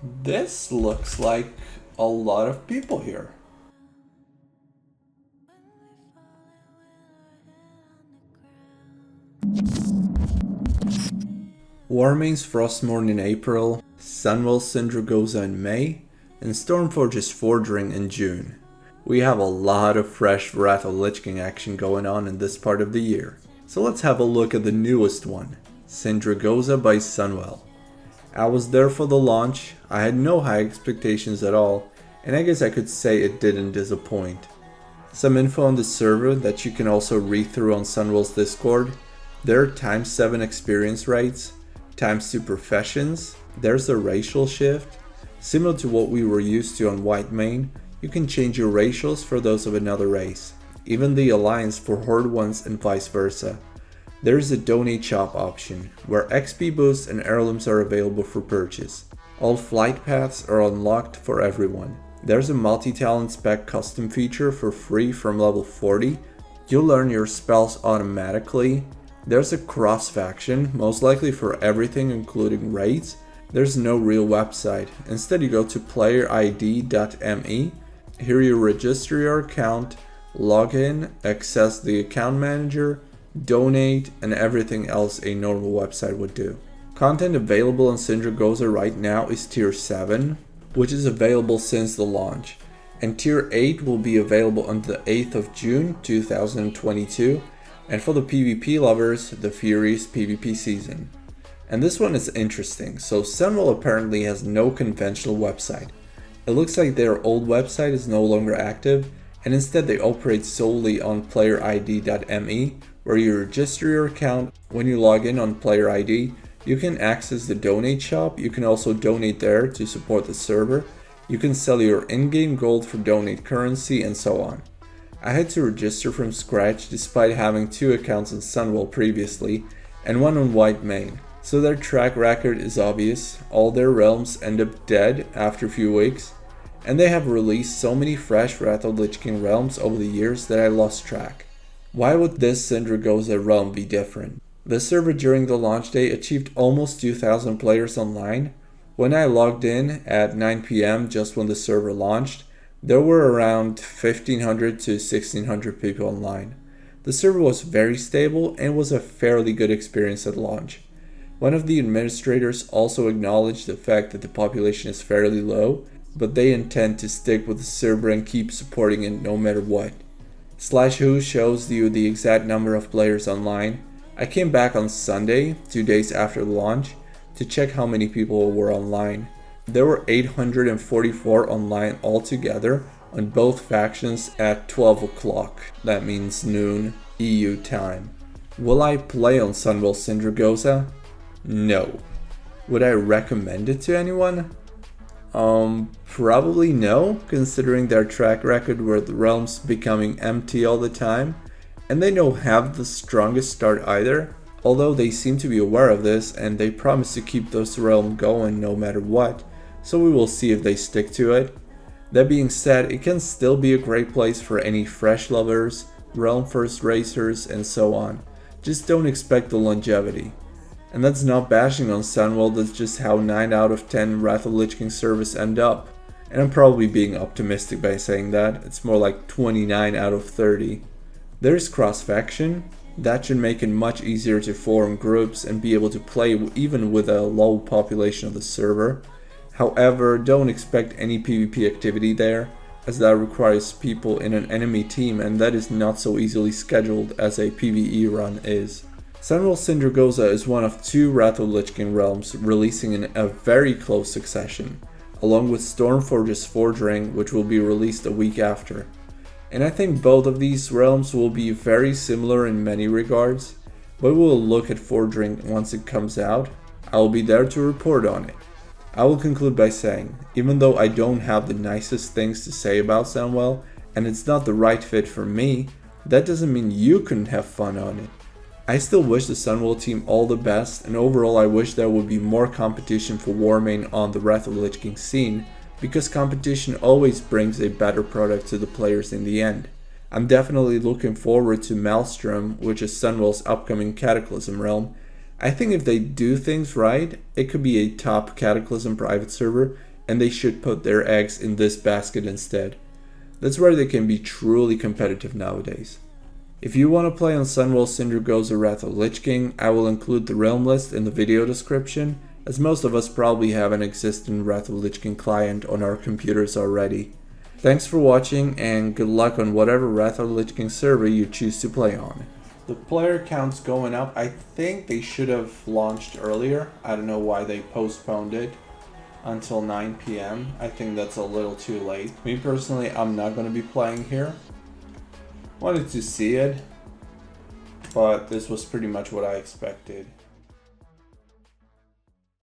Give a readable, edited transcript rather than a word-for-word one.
This looks like a lot of people here. Warming's Frostmourne in April, Sunwell Sindragosa in May, and Stormforge's Forging in June. We have a lot of FRESHest Wrath of Lich King action going on in this part of the year. So let's have a look at the newest one, Sindragosa by Sunwell. I was there for the launch, I had no high expectations at all, and I guess I could say it didn't disappoint. Some info on the server that you can also read through on Sunwell's Discord. There are ×7 experience rates, ×2 professions, there's a racial shift. Similar to what we were used to on White Main, you can change your racials for those of another race, even the alliance for Horde ones and vice versa. There is a donate shop option, where XP boosts and heirlooms are available for purchase. All flight paths are unlocked for everyone. There's a multi-talent Spec custom feature for free from level 40. You'll learn your spells automatically. There's a cross faction, most likely for everything including raids. There's no real website, instead you go to playerid.me. Here you register your account, log in, access the account manager, donate, and everything else a normal website would do. Content available on Sindragosa right now is tier 7, which is available since the launch, and tier 8 will be available on the 8th of June 2022, and for the PvP lovers, the Furious PvP season. And this one is interesting, so Sunwell apparently has no conventional website. It looks like their old website is no longer active, and instead they operate solely on playerid.me, where you register your account. When you log in on Player ID, you can access the donate shop. You can also donate there to support the server. You can sell your in-game gold for donate currency and so on. I had to register from scratch despite having 2 accounts on Sunwell previously and one on White Main. So their track record is obvious. All their realms end up dead after a few weeks, and they have released so many FRESHest Wrath of Lich King realms over the years that I lost track. Why would this Sindragosa realm be different? The server during the launch day achieved almost 2,000 players online. When I logged in at 9 PM just when the server launched, there were around 1,500 to 1,600 people online. The server was very stable and was a fairly good experience at launch. One of the administrators also acknowledged the fact that the population is fairly low, but they intend to stick with the server and keep supporting it no matter what. /who shows you the exact number of players online. I came back on Sunday, 2 days after the launch, to check how many people were online. There were 844 online altogether on both factions at 12 o'clock, that means noon, EU time. Will I play on Sunwell Sindragosa? No. Would I recommend it to anyone? Probably no, considering their track record with realms becoming empty all the time, and they don't have the strongest start either, although they seem to be aware of this and they promise to keep those realms going no matter what, so we will see if they stick to it. That being said, it can still be a great place for any fresh lovers, realm first racers, and so on. Just don't expect the longevity. And that's not bashing on Sunwell, that's just how 9 out of 10 Wrath of Lich King servers end up. And I'm probably being optimistic by saying that, it's more like 29 out of 30. There's cross-faction, that should make it much easier to form groups and be able to play even with a low population of the server. However, don't expect any PvP activity there, as that requires people in an enemy team and that is not so easily scheduled as a PvE run is. Sunwell Sindragosa is one of 2 Wrath of Lich King realms releasing in a very close succession, along with Stormforge's Forging, which will be released a week after. And I think both of these realms will be very similar in many regards, but we'll look at Forging once it comes out. I will be there to report on it. I will conclude by saying, even though I don't have the nicest things to say about Sunwell, and it's not the right fit for me, that doesn't mean you couldn't have fun on it. I still wish the Sunwell team all the best, and overall I wish there would be more competition for Warmain on the Wrath of Lich King scene, because competition always brings a better product to the players in the end. I'm definitely looking forward to Maelstrom, which is Sunwell's upcoming Cataclysm realm. I think if they do things right, it could be a top Cataclysm private server, and they should put their eggs in this basket instead. That's where they can be truly competitive nowadays. If you want to play on Sunwell Sindragosa Wrath of Lich King, I will include the realm list in the video description, as most of us probably have an existing Wrath of Lich King client on our computers already. Thanks for watching, and good luck on whatever Wrath of Lich King server you choose to play on. The player count's going up. I think they should have launched earlier. I don't know why they postponed it until 9 PM. I think that's a little too late. Me personally, I'm not going to be playing here. Wanted to see it, but this was pretty much what I expected.